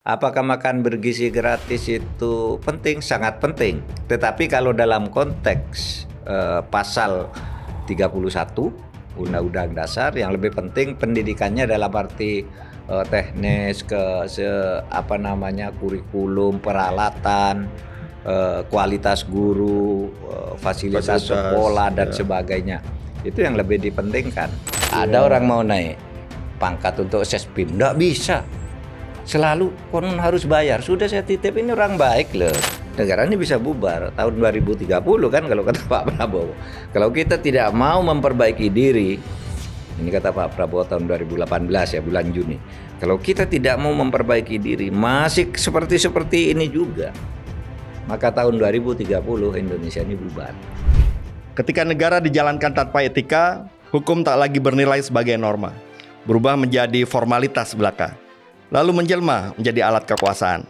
Apakah makan bergizi gratis itu penting? Sangat penting. Tetapi kalau dalam konteks pasal 31 Undang-Undang Dasar, yang lebih penting pendidikannya dalam arti teknis, kurikulum, peralatan, kualitas guru, fasilitas sekolah dan sebagainya. Itu yang lebih dipentingkan. Ada orang mau naik pangkat untuk sespim, nggak bisa. Selalu konon harus bayar. Sudah saya titip, ini orang baik loh. Negara ini bisa bubar tahun 2030 kan kalau kata Pak Prabowo. Kalau kita tidak mau memperbaiki diri, ini kata Pak Prabowo tahun 2018 ya, bulan Juni. Kalau kita tidak mau memperbaiki diri, masih seperti ini juga, maka tahun 2030 Indonesia ini bubar. Ketika negara dijalankan tanpa etika, hukum tak lagi bernilai sebagai norma, berubah menjadi formalitas belaka, lalu menjelma menjadi alat kekuasaan.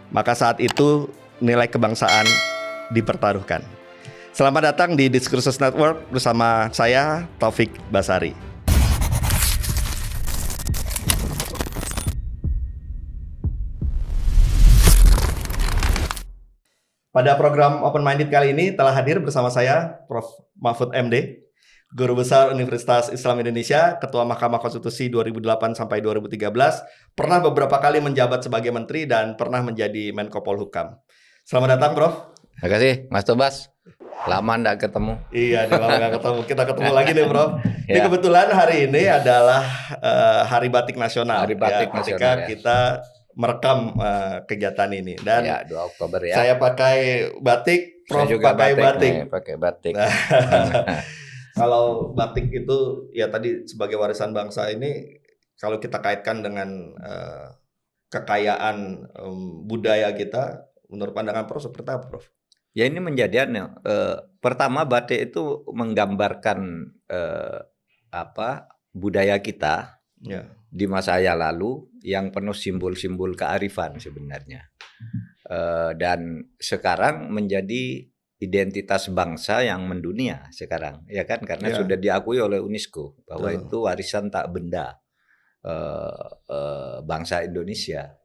Maka saat itu nilai kebangsaan dipertaruhkan. Selamat datang di Diskursus Network bersama saya Taufik Basari. Pada program Open Minded kali ini telah hadir bersama saya Prof. Mahfud MD, Guru Besar Universitas Islam Indonesia, Ketua Mahkamah Konstitusi 2008 sampai 2013, pernah beberapa kali menjabat sebagai menteri dan pernah menjadi Menko Polhukam. Selamat datang, Prof. Terima kasih, Mas Tobas. Lama nggak ketemu. Iya, lama nggak ketemu. Kita ketemu lagi nih, Prof. Ini kebetulan hari ini adalah Hari Batik Nasional. Hari Batik Nasional. Ketika kita merekam kegiatan ini, dan ya, 2 Oktober ya. Saya pakai batik, Prof juga pakai batik. Pakai batik. Kalau batik itu ya tadi sebagai warisan bangsa ini, kalau kita kaitkan dengan kekayaan budaya kita, menurut pandangan Prof seperti apa, Prof? Ya, ini menjadi pertama, batik itu menggambarkan budaya kita ya, di masa yang lalu yang penuh simbol-simbol kearifan sebenarnya, dan sekarang menjadi identitas bangsa yang mendunia sekarang, ya kan, karena sudah diakui oleh UNESCO bahwa itu warisan tak benda bangsa Indonesia.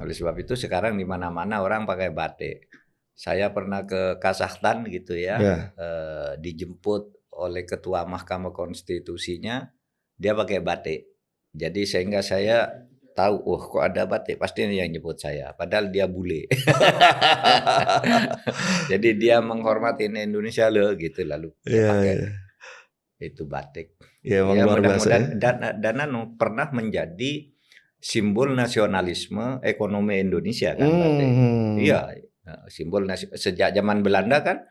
Oleh sebab itu sekarang di mana-mana orang pakai batik. Saya pernah ke Kazakhstan gitu ya, dijemput oleh Ketua Mahkamah Konstitusinya, dia pakai batik. Jadi sehingga saya tahu, kok ada batik, pasti yang nyebut saya, padahal dia bule. Jadi dia menghormati Indonesia loh gitu, lalu dia pakai itu batik. Ya, mudah-mudahan dan pernah menjadi simbol nasionalisme ekonomi Indonesia kan, batik. Iya, simbol sejak zaman Belanda kan,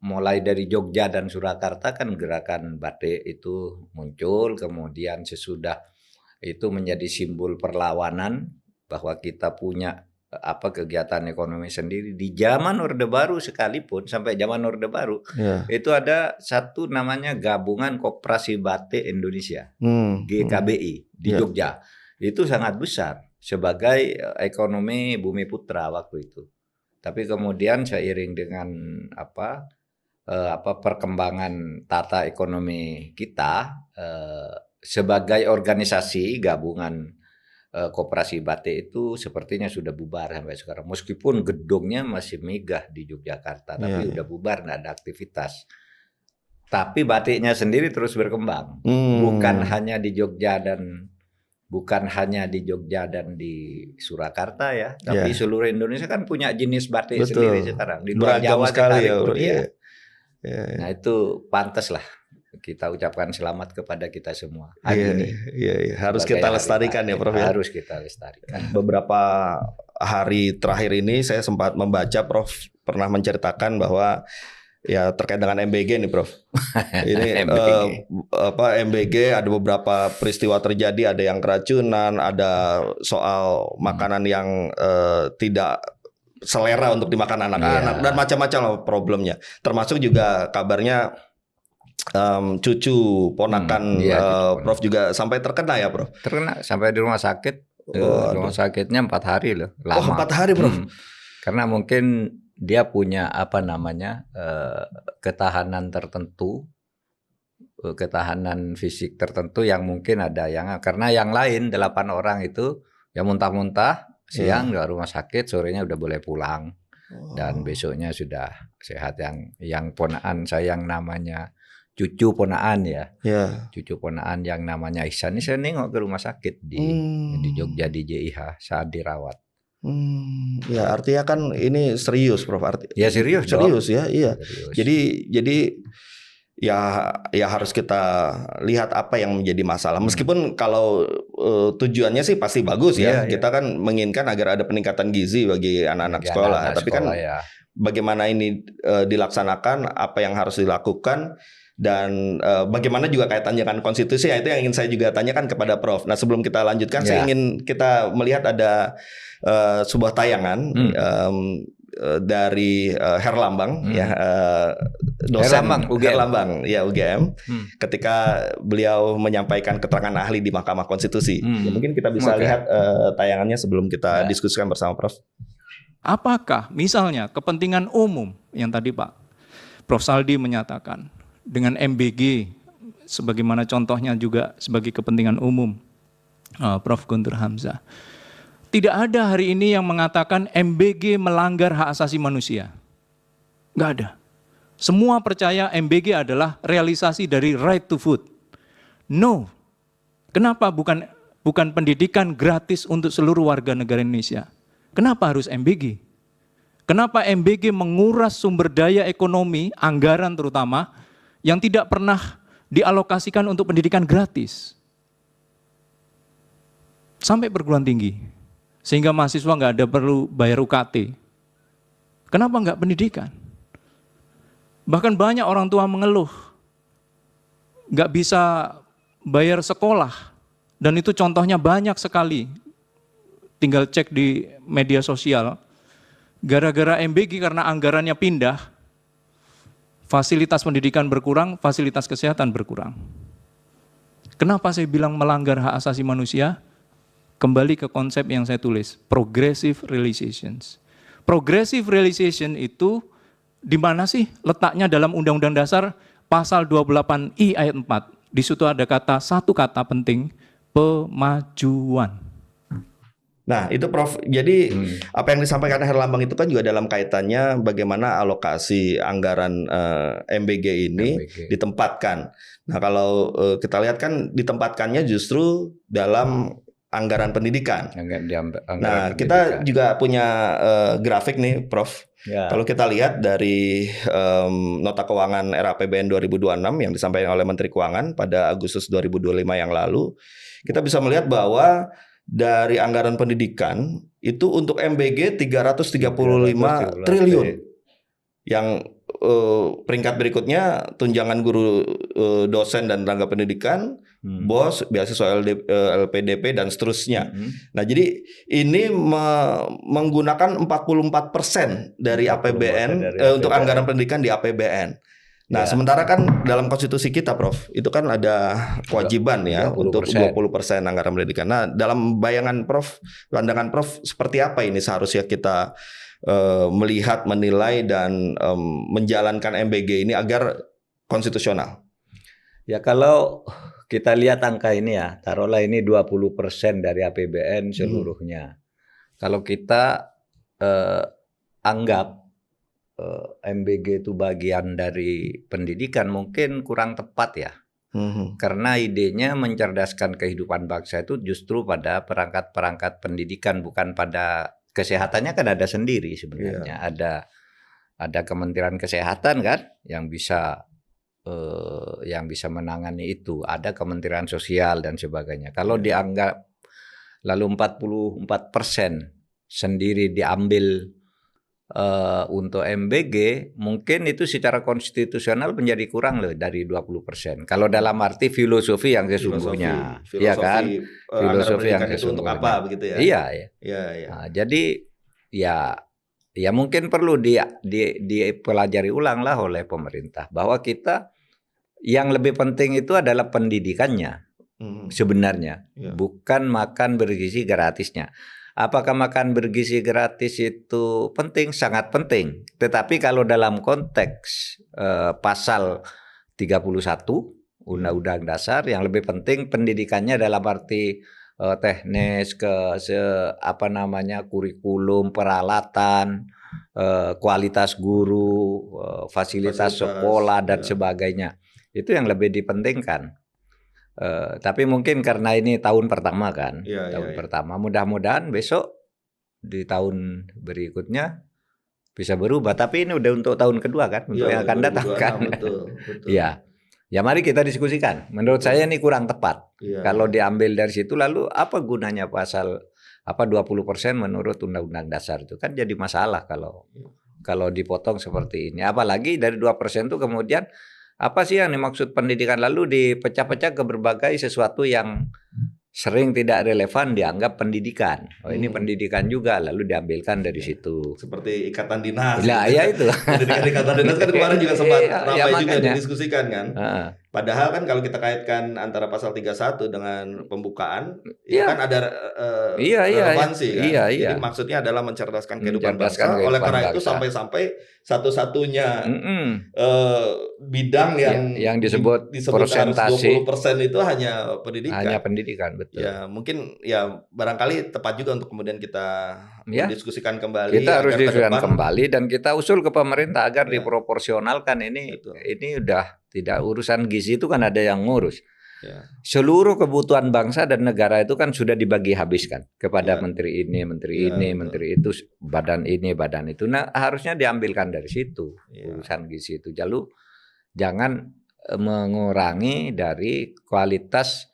mulai dari Jogja dan Surakarta kan gerakan batik itu muncul, kemudian sesudah itu menjadi simbol perlawanan bahwa kita punya kegiatan ekonomi sendiri. Di zaman Orde Baru sekalipun, sampai zaman Orde Baru, itu ada satu namanya Gabungan Koperasi Batik Indonesia, GKBI di Jogja. Itu sangat besar sebagai ekonomi Bumi Putra waktu itu. Tapi kemudian seiring dengan perkembangan tata ekonomi kita, sebagai organisasi gabungan koperasi batik itu sepertinya sudah bubar sampai sekarang. Meskipun gedungnya masih megah di Yogyakarta, tapi udah bubar, nggak ada aktivitas. Tapi batiknya sendiri terus berkembang, bukan hanya di Jogja dan di Surakarta ya, tapi seluruh Indonesia kan punya jenis batik sendiri sekarang. Di luar Jawa sekalipun ya. Nah, itu pantas lah kita ucapkan selamat kepada kita semua hari ini. Harus kita lestarikan ya, Prof. Harus kita lestarikan. Beberapa hari terakhir ini saya sempat membaca, Prof pernah menceritakan bahwa ya terkait dengan MBG nih, Prof. Ini MBG ada beberapa peristiwa terjadi, ada yang keracunan, ada soal makanan yang tidak selera untuk dimakan anak-anak, dan macam-macam lah problemnya. Termasuk juga kabarnya cucu ponakan Prof juga sampai terkena ya, Prof? Terkena sampai di rumah sakit. Rumah sakitnya 4 hari loh, lama. 4 hari, Prof? Karena mungkin dia punya ketahanan tertentu, ketahanan fisik tertentu yang mungkin ada yang, karena yang lain 8 orang itu Ya muntah-muntah, siang ke rumah sakit, sorenya udah boleh pulang. Dan besoknya sudah sehat. Yang ponaan saya yang namanya cucu ponaan ya. Cucu ponaan yang namanya Ihsan ini saya nengok ke rumah sakit di Jogja di JIH saat dirawat. Ya artinya kan ini serius, Prof. Ya serius ya, iya. Serius. Jadi ya harus kita lihat apa yang menjadi masalah. Meskipun kalau tujuannya sih pasti bagus ya. Kita kan menginginkan agar ada peningkatan gizi bagi anak-anak sekolah. Tapi kan bagaimana ini dilaksanakan, apa yang harus dilakukan, dan bagaimana juga kaitannya dengan konstitusi, itu yang ingin saya juga tanyakan kepada Prof. Nah sebelum kita lanjutkan, saya ingin kita melihat ada sebuah tayangan dari Herlambang ya, dosen Herlambang ya UGM, ketika beliau menyampaikan keterangan ahli di Mahkamah Konstitusi. Ya, mungkin kita bisa lihat tayangannya sebelum kita diskusikan bersama Prof. Apakah misalnya kepentingan umum yang tadi Pak Prof Saldi menyatakan dengan MBG sebagaimana contohnya juga sebagai kepentingan umum, Prof Guntur Hamzah. Tidak ada hari ini yang mengatakan MBG melanggar hak asasi manusia. Nggak ada. Semua percaya MBG adalah realisasi dari right to food. No. Kenapa bukan pendidikan gratis untuk seluruh warga negara Indonesia? Kenapa harus MBG? Kenapa MBG menguras sumber daya ekonomi, anggaran terutama, yang tidak pernah dialokasikan untuk pendidikan gratis? Sampai perguruan tinggi. Sehingga mahasiswa nggak ada perlu bayar UKT. Kenapa nggak pendidikan? Bahkan banyak orang tua mengeluh, nggak bisa bayar sekolah. Dan itu contohnya banyak sekali. Tinggal cek di media sosial. Gara-gara MBG karena anggarannya pindah, fasilitas pendidikan berkurang, fasilitas kesehatan berkurang. Kenapa saya bilang melanggar hak asasi manusia? Kembali ke konsep yang saya tulis, progressive realizations. Progressive realization itu di mana sih letaknya dalam Undang-Undang Dasar pasal 28I ayat 4. Di situ ada satu kata penting, pemajuan. Nah itu Prof, jadi apa yang disampaikan Herlambang itu kan juga dalam kaitannya bagaimana alokasi anggaran MBG ini ditempatkan. Nah kalau kita lihat kan ditempatkannya justru dalam anggaran pendidikan. Nah, kita juga punya grafik nih, Prof. Ya. Kalau kita lihat dari nota keuangan RAPBN 2026 yang disampaikan oleh Menteri Keuangan pada Agustus 2025 yang lalu, kita bisa melihat bahwa dari anggaran pendidikan itu untuk MBG 335 triliun. Yang peringkat berikutnya tunjangan guru, dosen dan tenaga pendidikan, BOS, beasiswa LPDP dan seterusnya. Nah, jadi ini menggunakan 44% dari APBN untuk anggaran pendidikan di APBN. Nah, sementara kan dalam konstitusi kita, Prof, itu kan ada kewajiban ya 20%. Untuk 20% anggaran pendidikan. Nah, dalam bayangan Prof, pandangan Prof, seperti apa ini seharusnya kita melihat, menilai, dan menjalankan MBG ini agar konstitusional? Ya kalau kita lihat angka ini ya, taruhlah ini 20% dari APBN seluruhnya. Kalau kita anggap MBG itu bagian dari pendidikan, mungkin kurang tepat ya. Karena idenya mencerdaskan kehidupan bangsa itu justru pada perangkat-perangkat pendidikan, bukan pada kesehatannya. Kan ada sendiri sebenarnya. Ada Kementerian Kesehatan kan yang bisa menangani itu. Ada Kementerian Sosial dan sebagainya. Kalau dianggap lalu 44% sendiri diambil untuk MBG, mungkin itu secara konstitusional menjadi kurang loh dari 20%. Kalau dalam arti filosofi yang sesungguhnya, ya kan? Filosofi yang sesungguhnya. Untuk apa begitu ya? Iya. Nah, jadi ya mungkin perlu dipelajari ulang lah oleh pemerintah bahwa kita yang lebih penting itu adalah pendidikannya sebenarnya, bukan makan bergizi gratisnya. Apakah makan bergizi gratis itu penting? Sangat penting. Tetapi kalau dalam konteks pasal 31 Undang-Undang Dasar, yang lebih penting pendidikannya dalam arti teknis, kurikulum, peralatan, kualitas guru, fasilitas sekolah dan sebagainya. Itu yang lebih dipentingkan. Tapi mungkin karena ini tahun pertama kan, pertama, mudah-mudahan besok di tahun berikutnya bisa berubah. Tapi ini udah untuk tahun kedua kan, untuk yang akan datang kan. Betul. Ya, mari kita diskusikan. Menurut saya ini kurang tepat. Kalau diambil dari situ, lalu apa gunanya pasal 20% menurut Undang-Undang Dasar itu kan jadi masalah kalau dipotong seperti ini. Apalagi dari 2% itu kemudian apa sih yang dimaksud pendidikan, lalu dipecah-pecah ke berbagai sesuatu yang sering tidak relevan dianggap pendidikan. Ini pendidikan juga, lalu diambilkan dari situ. Seperti ikatan dinas. Lah ya itu. Pendidikan ikatan dinas kan kemarin juga sempat ramai juga didiskusikan kan. Padahal kan kalau kita kaitkan antara pasal 31 dengan pembukaan, itu kan ada relevansi kan. Jadi maksudnya adalah mencerdaskan kehidupan bangsa. Oleh karena itu sampai-sampai satu-satunya bidang yang disebut persentase 20% itu hanya pendidikan. Hanya pendidikan, betul. Ya mungkin barangkali tepat juga untuk kemudian kita mendiskusikan kembali. Kita harus diskusikan kembali dan kita usul ke pemerintah agar diproporsionalkan ini. Betul. Ini udah tidak urusan gizi itu kan ada yang ngurus. Seluruh kebutuhan bangsa dan negara itu kan sudah dibagi habiskan kepada menteri ini, menteri ini, menteri itu, badan ini, badan itu. Nah, harusnya diambilkan dari situ urusan gizi itu. Lalu jangan mengurangi dari kualitas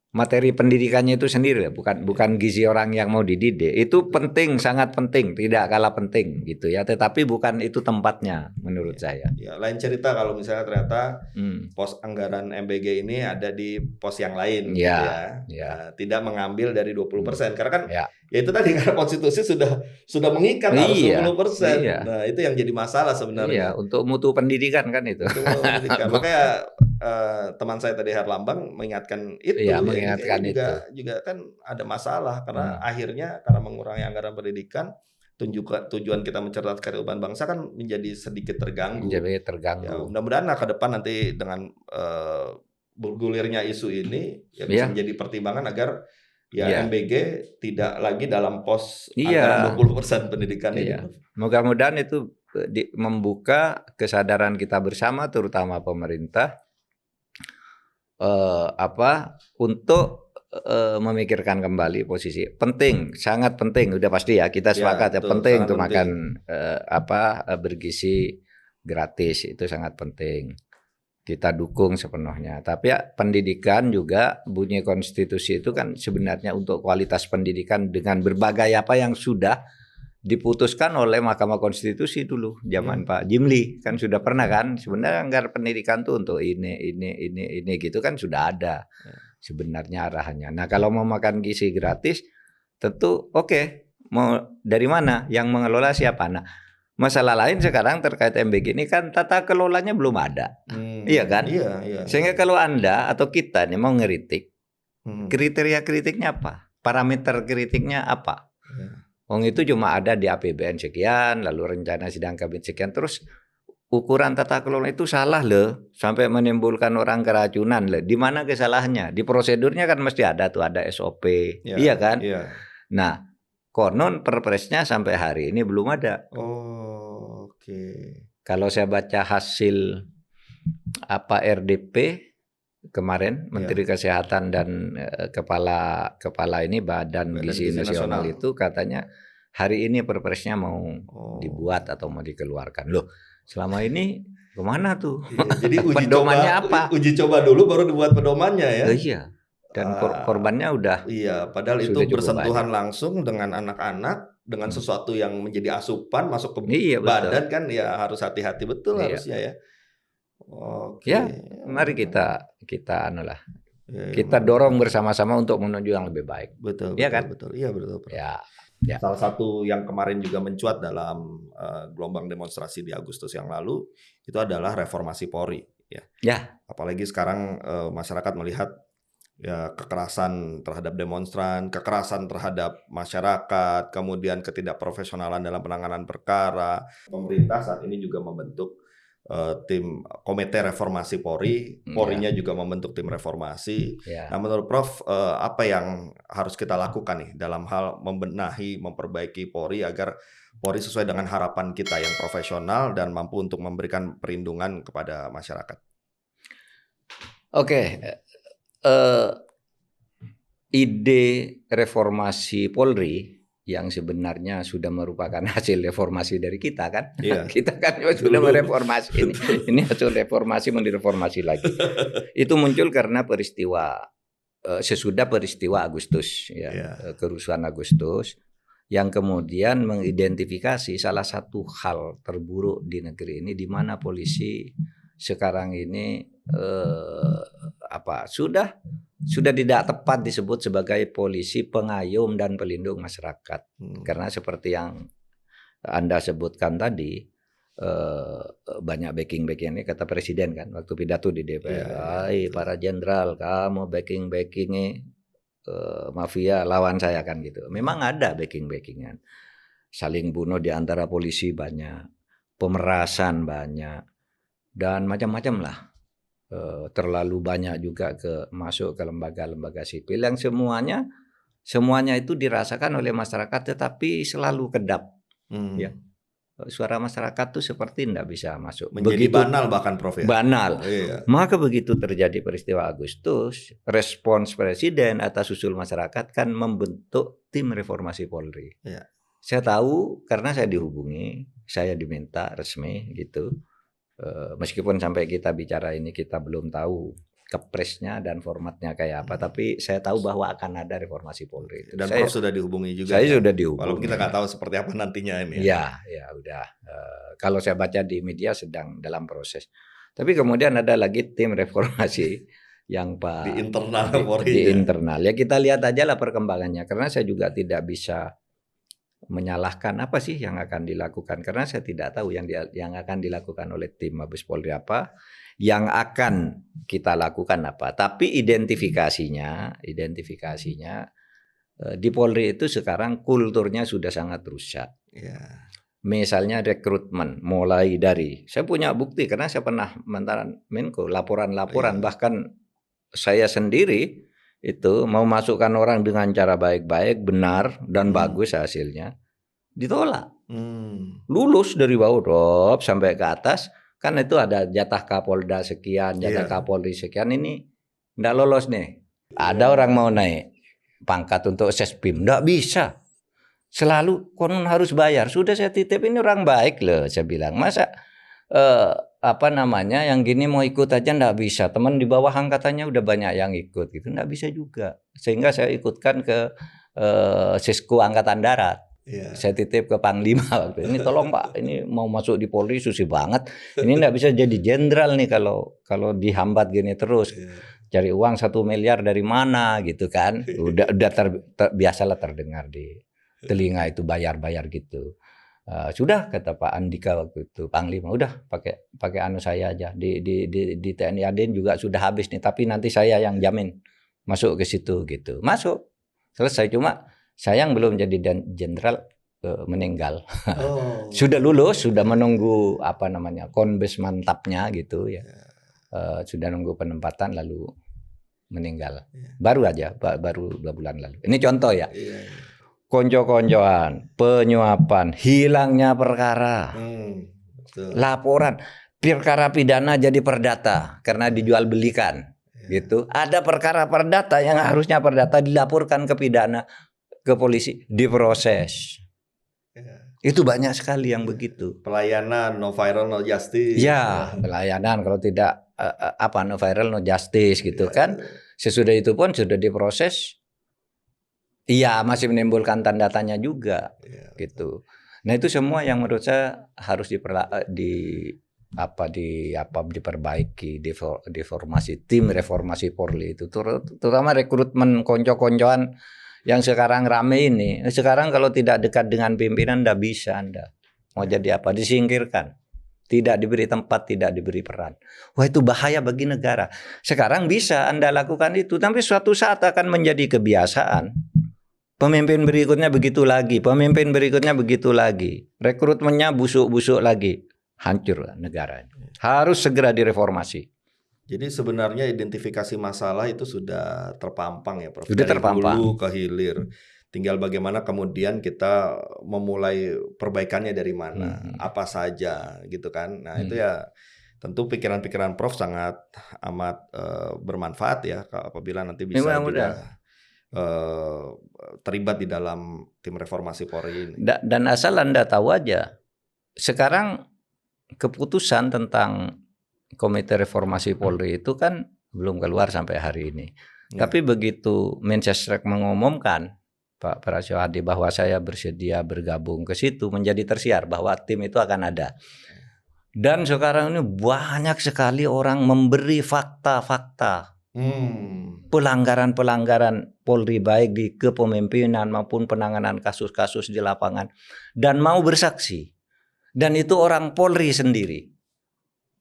materi pendidikannya itu sendiri, bukan gizi orang yang mau dididik. Itu penting, sangat penting, tidak kalah penting gitu ya. Tetapi bukan itu tempatnya menurut saya. Ya, lain cerita kalau misalnya ternyata pos anggaran MBG ini ada di pos yang lain gitu ya. Nah, tidak mengambil dari 20%. Karena kan ya itu tadi karena konstitusi sudah mengikat harus 20%. Nah, itu yang jadi masalah sebenarnya. Untuk mutu pendidikan kan itu. Untuk mutu pendidikan. Makanya teman saya tadi Herlambang mengingatkan itu. Mengingatkan itu juga kan ada masalah karena akhirnya karena mengurangi anggaran pendidikan, tujuan kita mencerdaskan kehidupan bangsa kan menjadi sedikit terganggu. Ya, mudah-mudahan ke depan nanti dengan bergulirnya isu ini bisa menjadi pertimbangan agar MBG tidak lagi dalam pos anggaran 20% pendidikan ini. Mudah-mudahan itu membuka kesadaran kita bersama, terutama pemerintah, untuk memikirkan kembali posisi penting, sangat penting, udah pasti ya kita sepakat penting untuk makan bergizi gratis, itu sangat penting, kita dukung sepenuhnya. Tapi pendidikan juga bunyi konstitusi itu kan sebenarnya untuk kualitas pendidikan dengan berbagai apa yang sudah diputuskan oleh Mahkamah Konstitusi dulu zaman Pak Jimli kan sudah pernah kan sebenarnya anggaran pendidikan tuh untuk ini gitu kan sudah ada sebenarnya arahannya. Nah kalau mau makan gizi gratis tentu mau dari mana, yang mengelola siapa. Nah masalah lain sekarang terkait MBG ini kan tata kelolanya belum ada, iya kan? Iya. Sehingga kalau Anda atau kita nih mau ngeritik, kriteria kritiknya apa, parameter kritiknya apa? Itu cuma ada di APBN sekian, lalu rencana sidang kabinet sekian, terus ukuran tata kelola itu salah loh, sampai menimbulkan orang keracunan loh. Di mana kesalahannya? Di prosedurnya kan mesti ada tuh, ada SOP, iya kan? Iya. Nah, konon perpresnya sampai hari ini belum ada. Kalau saya baca hasil RDP kemarin, Menteri Kesehatan dan kepala ini Badan Gizi Nasional itu katanya hari ini perpresnya mau dibuat atau mau dikeluarkan. Loh, selama ini kemana tuh? Jadi pedomannya apa? Uji coba dulu baru dibuat pedomannya ya. Iya. Dan korbannya udah. Iya, padahal itu bersentuhan langsung dengan anak-anak, dengan sesuatu yang menjadi asupan masuk ke badan kan ya harus hati-hati betul harusnya ya. Mari kita kita dorong bersama-sama untuk menuju yang lebih baik. Betul. Iya betul. Ya. Salah satu yang kemarin juga mencuat dalam gelombang demonstrasi di Agustus yang lalu itu adalah reformasi Polri. Ya. Apalagi sekarang masyarakat melihat kekerasan terhadap demonstran, kekerasan terhadap masyarakat, kemudian ketidakprofesionalan dalam penanganan perkara. Pemerintah saat ini juga membentuk tim komite reformasi Polri, Polrinya juga membentuk tim reformasi. Nah, menurut Prof, apa yang harus kita lakukan nih dalam hal membenahi, memperbaiki Polri agar Polri sesuai dengan harapan kita yang profesional dan mampu untuk memberikan perlindungan kepada masyarakat? Oke, ide reformasi Polri yang sebenarnya sudah merupakan hasil reformasi dari kita kan, kita kan sudah mereformasi ini. Ini hasil reformasi mendireformasi lagi. Itu muncul karena peristiwa sesudah peristiwa Agustus, kerusuhan Agustus, yang kemudian mengidentifikasi salah satu hal terburuk di negeri ini, di mana polisi sekarang ini sudah tidak tepat disebut sebagai polisi pengayom dan pelindung masyarakat. Karena seperti yang Anda sebutkan tadi, banyak backing ini kata Presiden kan waktu pidato di DPR. Para jenderal, kamu backing-backingnya mafia lawan saya kan gitu. Memang ada backing-backingan. Saling bunuh di antara polisi banyak, pemerasan banyak, dan macam-macam lah. Terlalu banyak juga masuk ke lembaga-lembaga sipil yang semuanya itu dirasakan oleh masyarakat tetapi selalu kedap. Ya. Suara masyarakat tuh seperti tidak bisa masuk. Menjadi banal bahkan Prof ya. Banal. Maka begitu terjadi peristiwa Agustus, respons Presiden atas usul masyarakat kan membentuk tim reformasi Polri. Saya tahu karena saya dihubungi, saya diminta resmi gitu. Meskipun sampai kita bicara ini kita belum tahu kepresnya dan formatnya kayak apa, tapi saya tahu bahwa akan ada reformasi Polri. Dan Prof sudah dihubungi juga. Saya sudah dihubungi. Walaupun kita nggak tahu seperti apa nantinya ini. Ya udah. Kalau saya baca di media sedang dalam proses. Tapi kemudian ada lagi tim reformasi yang di internal Polri. Di internal. Ya kita lihat aja lah perkembangannya. Karena saya juga tidak bisa menyalahkan apa sih yang akan dilakukan, karena saya tidak tahu yang akan dilakukan oleh tim Mabes Polri apa, yang akan kita lakukan apa. Tapi identifikasinya di Polri itu sekarang kulturnya sudah sangat rusak. Misalnya rekrutmen, mulai dari, saya punya bukti karena saya pernah mantan Menko, laporan-laporan, bahkan saya sendiri itu mau masukkan orang dengan cara baik-baik, benar dan bagus hasilnya, ditolak. Lulus dari bawah sampai ke atas, kan itu ada jatah Kapolda sekian, jatah Kapolri sekian, ini enggak lolos nih. Ada orang mau naik pangkat untuk sespim, enggak bisa. Selalu konon harus bayar. Sudah saya titip, ini orang baik loh, saya bilang. Masa yang gini mau ikut aja enggak bisa. Teman di bawah angkatannya udah banyak yang ikut gitu, enggak bisa juga. Sehingga saya ikutkan ke Sisko Angkatan Darat. Saya titip ke Panglima waktu ini, tolong Pak, ini mau masuk di Polri susah banget. Ini enggak bisa jadi jenderal nih kalau dihambat gini terus. Cari uang 1 miliar dari mana gitu kan. Udah biasalah terdengar di telinga itu bayar gitu. Sudah kata Pak Andika waktu itu, Panglima, udah pakai anu saya aja di TNI AD juga sudah habis nih, tapi nanti saya yang jamin masuk ke situ gitu. Masuk, selesai. Cuma sayang belum jadi jenderal, meninggal. Sudah lulus, sudah menunggu konbes mantapnya gitu ya. Sudah nunggu penempatan lalu meninggal. Baru 2 bulan lalu. Ini contoh ya. Konco-koncoan, penyuapan, hilangnya perkara, laporan, perkara pidana jadi perdata karena dijual belikan, gitu. Ada perkara perdata yang harusnya perdata dilaporkan ke pidana, ke polisi, diproses. Itu banyak sekali yang begitu. Pelayanan no viral no justice. Ya, pelayanan kalau tidak no viral no justice gitu kan. Sesudah itu pun sudah diproses. Iya, masih menimbulkan tanda tanya juga, gitu. Nah itu semua yang menurut saya harus diperbaiki, diformasi tim reformasi Polri itu, terutama rekrutmen konco-koncoan yang sekarang rame ini. Sekarang kalau tidak dekat dengan pimpinan ndak bisa Anda mau jadi apa, disingkirkan, tidak diberi tempat, tidak diberi peran. Wah itu bahaya bagi negara. Sekarang bisa Anda lakukan itu, tapi suatu saat akan menjadi kebiasaan. Pemimpin berikutnya begitu lagi, pemimpin berikutnya begitu lagi. Rekrutmennya busuk-busuk lagi. hancur negara. Harus segera direformasi. Jadi sebenarnya identifikasi masalah itu sudah terpampang ya Prof. Sudah Dari terpampang. hulu ke hilir. Tinggal bagaimana kemudian kita memulai perbaikannya dari mana, apa saja gitu kan. Nah itu ya tentu pikiran-pikiran Prof sangat amat bermanfaat ya apabila nanti bisa juga terlibat di dalam tim reformasi Polri ini. Dan asal Anda tahu aja, sekarang keputusan tentang Komite Reformasi Polri itu kan belum keluar sampai hari ini. Ya. Tapi begitu Mensesnek mengumumkan, Pak Prasyo Hadi, bahwa saya bersedia bergabung ke situ, menjadi tersiar bahwa tim itu akan ada. Dan sekarang ini banyak sekali orang memberi fakta-fakta pelanggaran-pelanggaran Polri baik di kepemimpinan maupun penanganan kasus-kasus di lapangan, dan mau bersaksi. Dan itu orang Polri sendiri.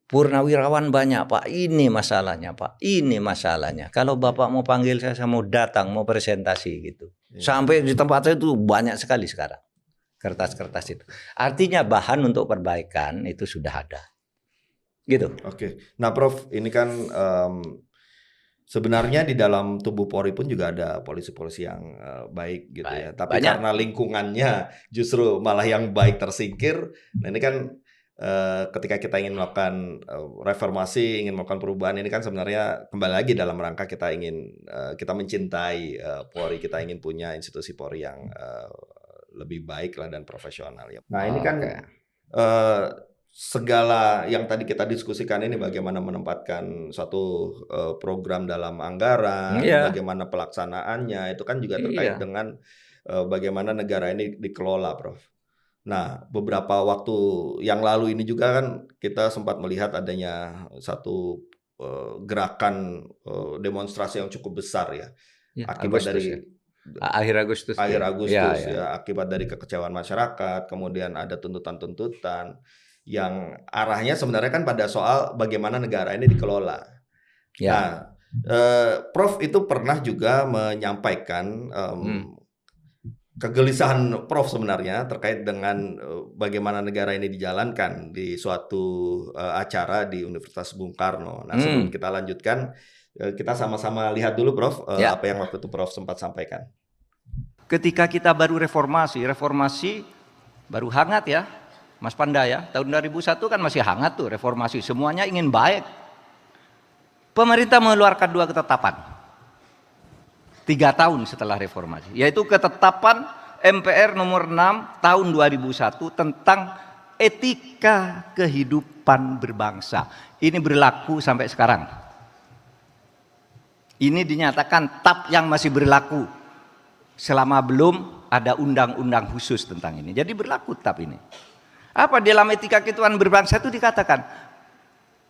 Purnawirawan banyak, Pak. Ini masalahnya, Pak. Ini masalahnya. Kalau Bapak mau panggil saya mau datang, mau presentasi gitu. Sampai di tempat saya itu banyak sekali sekarang kertas-kertas itu. Artinya bahan untuk perbaikan itu sudah ada. Gitu. Oke. Nah, Prof, ini kan sebenarnya di dalam tubuh Polri pun juga ada polisi-polisi yang baik gitu ya. Tapi banyak. Karena lingkungannya justru malah yang baik tersingkir. Nah, ini kan ketika kita ingin melakukan reformasi, ingin melakukan perubahan, ini kan sebenarnya kembali lagi dalam rangka kita ingin kita mencintai Polri, kita ingin punya institusi Polri yang lebih baik lah dan profesional ya. Nah ini kan segala yang tadi kita diskusikan ini bagaimana menempatkan suatu program dalam anggaran, bagaimana pelaksanaannya, itu kan juga terkait dengan bagaimana negara ini dikelola, Prof. Nah, beberapa waktu yang lalu ini juga kan kita sempat melihat adanya satu gerakan demonstrasi yang cukup besar ya akibat Agustus, dari akhir Agustus ya, akibat dari kekecewaan masyarakat, kemudian ada tuntutan-tuntutan yang arahnya sebenarnya kan pada soal bagaimana negara ini dikelola. Nah, Prof itu pernah juga menyampaikan kegelisahan Prof sebenarnya terkait dengan bagaimana negara ini dijalankan di suatu acara di Universitas Bung Karno. Nah, sebelum kita lanjutkan, kita sama-sama lihat dulu Prof apa yang waktu itu Prof sempat sampaikan. Ketika kita baru reformasi baru hangat ya, Mas Panda ya. Tahun 2001 kan masih hangat tuh reformasi, semuanya ingin baik. Pemerintah mengeluarkan 2 ketetapan. 3 tahun setelah reformasi, yaitu ketetapan MPR nomor 6 tahun 2001 tentang etika kehidupan berbangsa. Ini berlaku sampai sekarang. Ini dinyatakan TAP yang masih berlaku selama belum ada undang-undang khusus tentang ini. Jadi berlaku TAP ini. Apa di dalam etika kehidupan berbangsa itu dikatakan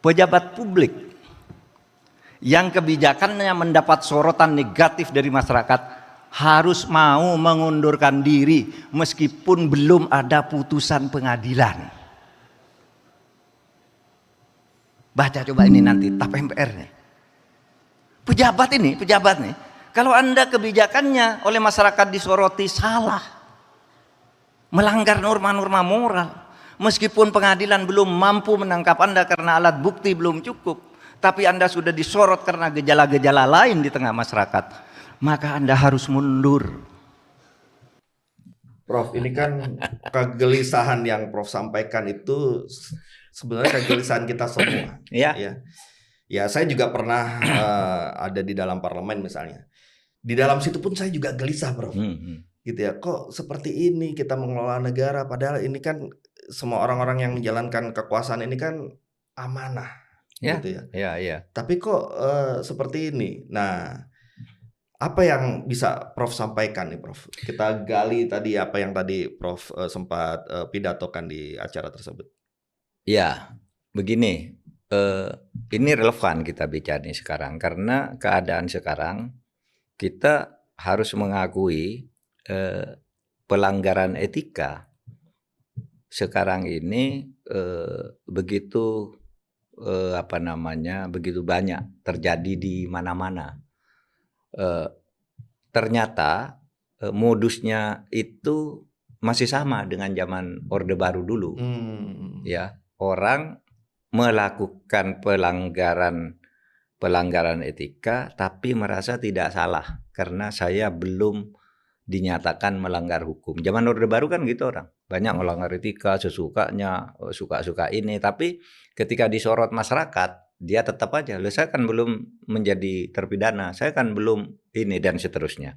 pejabat publik yang kebijakannya mendapat sorotan negatif dari masyarakat harus mau mengundurkan diri meskipun belum ada putusan pengadilan. Baca coba ini nanti TAP MPR nih. Pejabat nih, kalau Anda kebijakannya oleh masyarakat disoroti salah, melanggar norma-norma moral, meskipun pengadilan belum mampu menangkap Anda karena alat bukti belum cukup, tapi Anda sudah disorot karena gejala-gejala lain di tengah masyarakat, maka Anda harus mundur. Prof, ini kan kegelisahan yang Prof sampaikan itu sebenarnya kegelisahan kita semua. Ya, saya juga pernah ada di dalam parlemen misalnya. Di dalam situ pun saya juga gelisah, Prof. Gitu ya, kok seperti ini kita mengelola negara, padahal ini kan semua orang-orang yang menjalankan kekuasaan ini kan amanah. Gitu ya. Tapi kok seperti ini. Nah, apa yang bisa Prof sampaikan nih, Prof? Kita gali tadi apa yang tadi Prof sempat pidatokan di acara tersebut. Ya, begini, ini relevan kita bicara nih sekarang karena keadaan sekarang kita harus mengakui pelanggaran etika sekarang ini begitu begitu banyak terjadi di mana-mana. Ternyata modusnya itu masih sama dengan zaman Orde Baru dulu, ya. orang melakukan pelanggaran etika tapi merasa tidak salah karena saya belum dinyatakan melanggar hukum. Zaman Orde Baru kan gitu orang. Banyak melanggar etika sesukanya, suka-suka ini, tapi ketika disorot masyarakat, dia tetap aja, "Loh, saya kan belum menjadi terpidana, saya kan belum ini," dan seterusnya.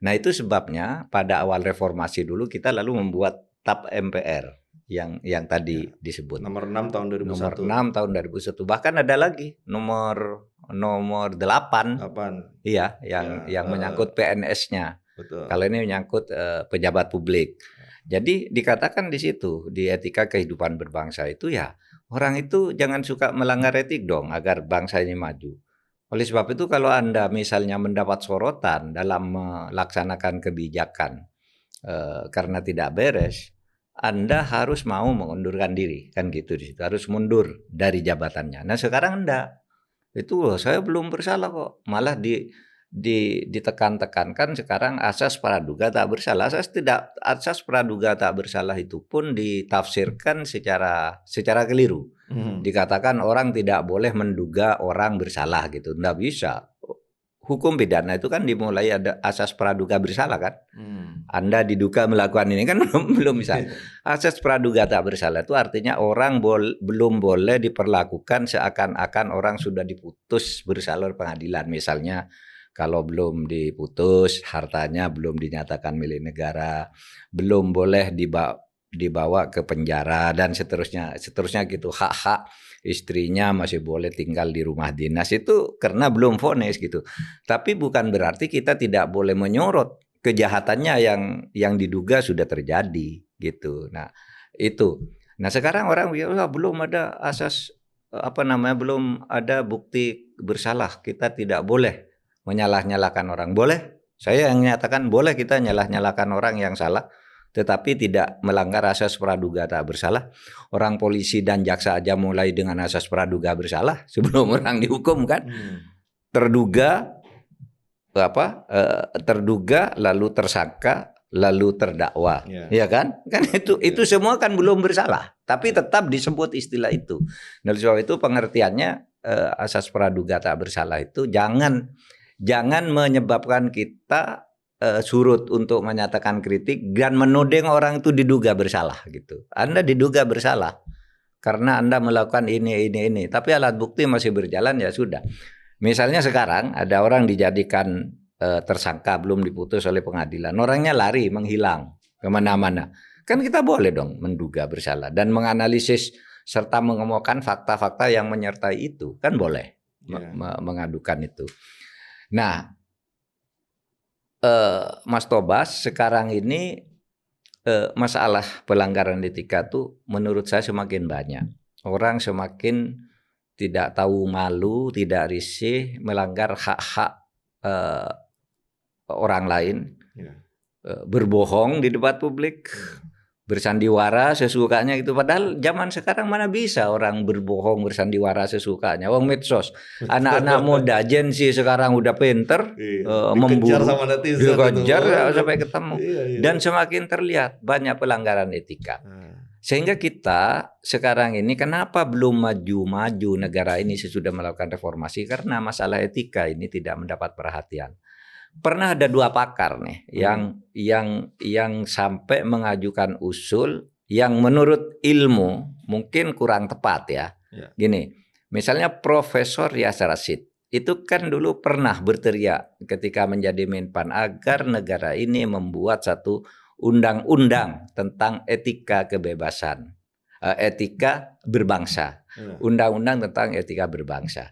Nah, itu sebabnya pada awal reformasi dulu kita lalu membuat TAP MPR yang tadi disebut. Nomor 6 tahun 2001. Nomor 6 tahun 2001. Bahkan ada lagi nomor 8. Iya, yang menyangkut PNS-nya. Betul. Kalau ini menyangkut pejabat publik. Jadi dikatakan di situ di etika kehidupan berbangsa itu ya orang itu jangan suka melanggar etik dong agar bangsa ini maju. Oleh sebab itu kalau Anda misalnya mendapat sorotan dalam melaksanakan kebijakan karena tidak beres, Anda harus mau mengundurkan diri, kan gitu di situ. Harus mundur dari jabatannya. Nah, sekarang enggak. Itu saya belum bersalah kok. Malah ditekan-tekankan sekarang asas praduga tak bersalah. Asas praduga tak bersalah itu pun ditafsirkan secara keliru. Dikatakan orang tidak boleh menduga orang bersalah gitu. Nggak bisa. Hukum pidana itu kan dimulai ada asas praduga bersalah kan. Anda diduga melakukan ini kan belum bisa. Asas praduga tak bersalah itu artinya orang belum boleh diperlakukan seakan-akan orang sudah diputus bersalah pengadilan. Misalnya kalau belum diputus, hartanya belum dinyatakan milik negara, belum boleh dibawa ke penjara dan seterusnya gitu. Hak-hak istrinya masih boleh tinggal di rumah dinas itu karena belum vonis gitu. Tapi bukan berarti kita tidak boleh menyorot kejahatannya yang diduga sudah terjadi gitu. Nah, itu. Nah, sekarang orang bilang belum ada asas belum ada bukti bersalah. Kita tidak boleh menyalah-nyalahkan orang. Boleh, saya yang menyatakan boleh kita nyalah-nyalahkan orang yang salah, tetapi tidak melanggar asas praduga tak bersalah. Orang polisi dan jaksa aja mulai dengan asas praduga bersalah sebelum orang dihukum kan. Terduga lalu tersangka lalu terdakwa, ya kan? Kan itu semua kan belum bersalah, tapi tetap disebut istilah itu. Dari sebab itu pengertiannya asas praduga tak bersalah itu jangan menyebabkan kita surut untuk menyatakan kritik dan menuding orang itu diduga bersalah gitu. Anda diduga bersalah karena Anda melakukan ini, tapi alat bukti masih berjalan ya sudah. Misalnya sekarang ada orang dijadikan tersangka belum diputus oleh pengadilan, orangnya lari menghilang kemana-mana. Kan kita boleh dong menduga bersalah dan menganalisis serta mengemukakan fakta-fakta yang menyertai itu, kan boleh mengadukan itu. Nah, Mas Tobas, sekarang ini masalah pelanggaran etika tuh menurut saya semakin banyak. Orang semakin tidak tahu malu, tidak risih, melanggar hak-hak orang lain, berbohong di depan publik, bersandiwara sesukanya gitu. Padahal zaman sekarang mana bisa orang berbohong bersandiwara sesukanya. Wong medsos, anak-anak muda Gen Z sekarang udah pinter, memburu, sama netizen, dikejar sampai ketemu, dan semakin terlihat banyak pelanggaran etika. Sehingga kita sekarang ini kenapa belum maju negara ini sesudah melakukan reformasi, karena masalah etika ini tidak mendapat perhatian. Pernah ada 2 pakar nih yang sampai mengajukan usul yang menurut ilmu mungkin kurang tepat ya. Gini, misalnya Profesor Yasir Rashid itu kan dulu pernah berteriak ketika menjadi Menpan agar negara ini membuat satu undang-undang tentang etika kebebasan, etika berbangsa, undang-undang tentang etika berbangsa.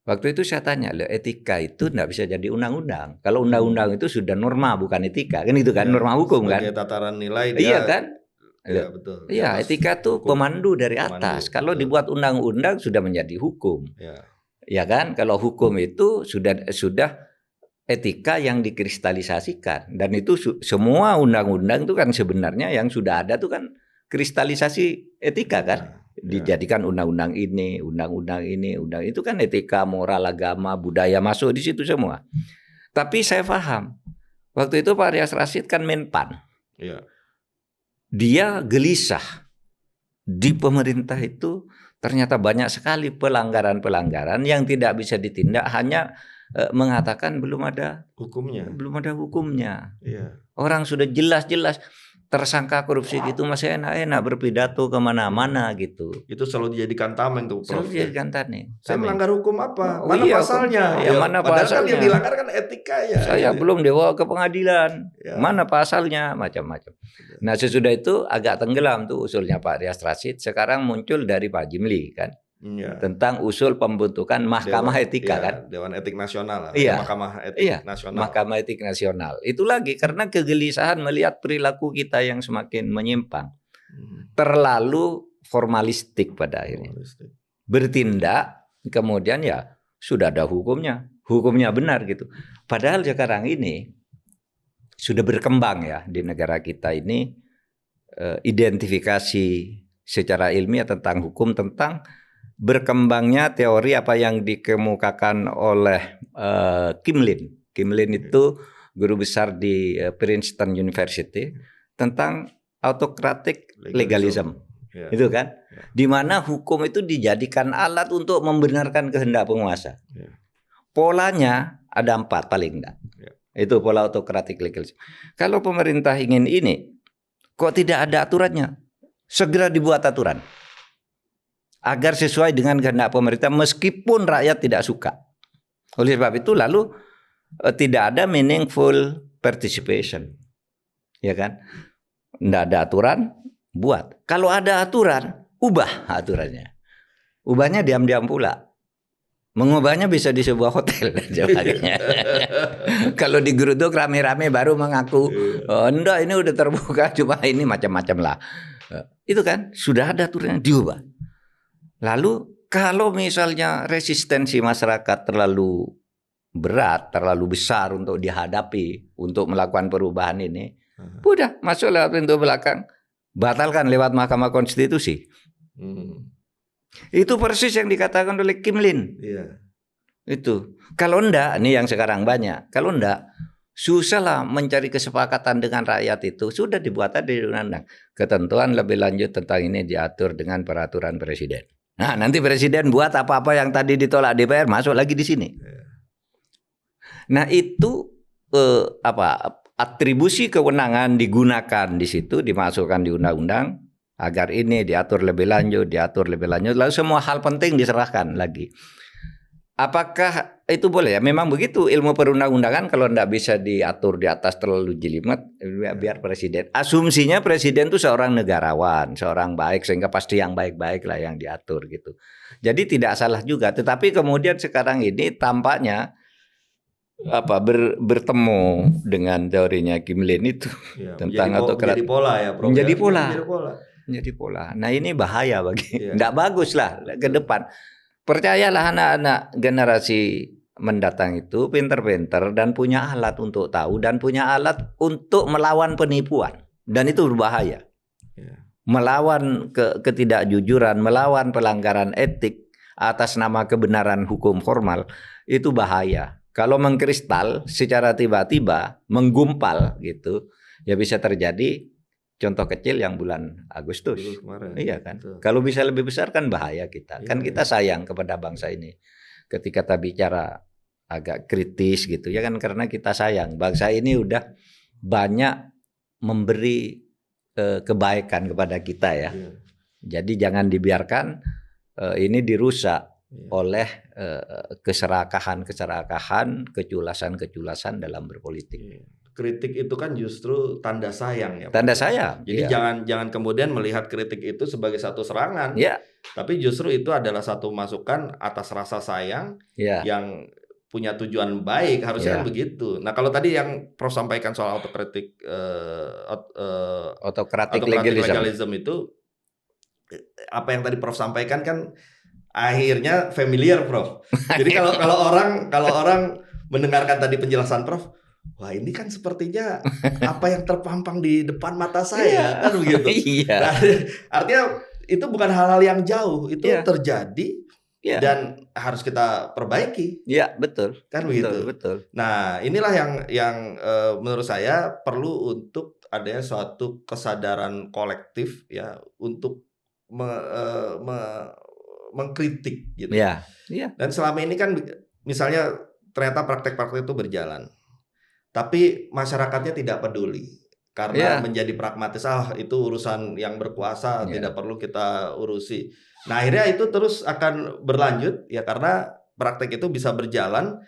Waktu itu saya tanya, etika itu tidak bisa jadi undang-undang. Kalau undang-undang itu sudah norma, bukan etika, kan itu kan norma hukum kan? Sebagai tataran nilai dia. Iya kan? Iya betul. Iya, etika itu pemandu dari atas. Kalau dibuat undang-undang sudah menjadi hukum. Ya kan? Kalau hukum itu sudah etika yang dikristalisasikan, dan itu semua undang-undang itu kan sebenarnya yang sudah ada itu kan kristalisasi etika kan. Dijadikan undang-undang ini, undang itu kan etika, moral, agama, budaya masuk di situ semua. Tapi saya paham waktu itu Pak Yasir Rashid kan Menpan, dia gelisah di pemerintah itu ternyata banyak sekali pelanggaran-pelanggaran yang tidak bisa ditindak, hanya mengatakan belum ada hukumnya. Iya. Orang sudah jelas-jelas tersangka korupsi gitu masih enak-enak berpidato kemana-mana gitu. Itu selalu dijadikan tameng tuh, Prof. Selalu dijadikan tameng. Saya melanggar hukum apa? Oh, mana iya, pasalnya? ya, mana padahal pasalnya? kan yang dilanggar kan etikanya. Saya gitu. belum dibawa ke pengadilan. Ya. Mana pasalnya? Macam-macam. Nah, sesudah itu agak tenggelam tuh usulnya Pak Rias Rasyid. Sekarang muncul dari Pak Jimli kan. Ya. Tentang usul pembentukan Mahkamah Etika kan. Dewan Etik Nasional. Iya. Mahkamah Etik Nasional. Mahkamah Etik Nasional. Itu lagi karena kegelisahan melihat perilaku kita yang semakin menyimpang. Terlalu formalistik pada akhirnya. Bertindak kemudian ya sudah ada hukumnya. Hukumnya benar gitu. Padahal sekarang ini sudah berkembang ya di negara kita ini identifikasi secara ilmiah tentang hukum, tentang berkembangnya teori apa yang dikemukakan oleh Kim Lin. Kim Lin itu guru besar di Princeton University tentang autocratic legalism. Ya. Itu kan, ya. Di mana hukum itu dijadikan alat untuk membenarkan kehendak penguasa. Ya. Polanya ada 4 paling enggak. Ya. Itu pola autocratic legalism. Kalau pemerintah ingin ini, kok tidak ada aturannya? Segera dibuat aturan agar sesuai dengan kehendak pemerintah meskipun rakyat tidak suka. Oleh sebab itu lalu tidak ada meaningful participation. Ya kan? Tidak ada aturan, buat. Kalau ada aturan, ubah aturannya. Ubahnya diam-diam pula. Mengubahnya bisa di sebuah hotel dan sebagainya. Kalau digeruduk rame-rame baru mengaku, oh, enggak ini udah terbuka, cuma ini macam-macam lah. Itu kan sudah ada aturannya, diubah. Lalu kalau misalnya resistensi masyarakat terlalu berat, terlalu besar untuk dihadapi, untuk melakukan perubahan ini, udah masuk lewat pintu belakang, batalkan lewat Mahkamah Konstitusi. Itu persis yang dikatakan oleh Kim Lin. Iya. Itu. Kalau enggak, ini yang sekarang banyak. Kalau enggak, susahlah mencari kesepakatan dengan rakyat itu. Sudah dibuat tadi di undang-undang. Ketentuan lebih lanjut tentang ini diatur dengan peraturan presiden. Nah, nanti presiden buat apa-apa yang tadi ditolak DPR masuk lagi di sini. Nah, itu atribusi kewenangan digunakan di situ, dimasukkan di undang-undang agar ini diatur lebih lanjut, lalu semua hal penting diserahkan lagi. Apakah itu boleh ya? Memang begitu ilmu perundang-undangan, kalau tidak bisa diatur di atas terlalu jelimet, biar presiden. Asumsinya presiden itu seorang negarawan, seorang baik, sehingga pasti yang baik-baik lah yang diatur gitu. Jadi tidak salah juga. Tetapi kemudian sekarang ini tampaknya bertemu dengan teorinya Kim Lin itu Ya, tentang menjadi pola ya, Prof. Menjadi pola. Nah ini bahaya tidak bagus lah ke depan. Percayalah anak-anak generasi mendatang itu pinter-pinter dan punya alat untuk tahu dan punya alat untuk melawan penipuan. Dan itu berbahaya. Ya. Melawan ketidakjujuran, melawan pelanggaran etik atas nama kebenaran hukum formal, itu bahaya. Kalau mengkristal secara tiba-tiba, menggumpal gitu, ya bisa terjadi. Contoh kecil yang bulan Agustus. Iya kan. Betul. Kalau bisa lebih besar kan bahaya kita. Kan kita sayang kepada bangsa ini. Ketika kita bicara agak kritis gitu ya kan, karena kita sayang. Bangsa ini udah banyak memberi kebaikan kepada kita ya. Jadi jangan dibiarkan ini dirusak oleh keserakahan, keculasan dalam berpolitik. Kritik itu kan justru tanda sayang ya. Tanda sayang. Jadi jangan kemudian melihat kritik itu sebagai satu serangan. Ya. Tapi justru itu adalah satu masukan atas rasa sayang yang punya tujuan baik, harusnya kan begitu. Nah, kalau tadi yang Prof sampaikan soal autocratic legalism itu, apa yang tadi Prof sampaikan kan akhirnya familiar, Prof. Jadi kalau orang mendengarkan tadi penjelasan Prof, wah ini kan sepertinya apa yang terpampang di depan mata saya, kan begitu. Nah, artinya itu bukan hal-hal yang jauh, itu terjadi dan harus kita perbaiki. Iya, betul. Kan begitu. Betul. Nah, inilah yang menurut saya perlu untuk adanya suatu kesadaran kolektif ya untuk mengkritik gitu. Ya, iya. Dan selama ini kan misalnya ternyata praktek-praktek itu berjalan, tapi masyarakatnya tidak peduli karena Iya. menjadi pragmatis, itu urusan yang berkuasa, Iya. tidak perlu kita urusi. Nah akhirnya itu terus akan berlanjut ya karena praktek itu bisa berjalan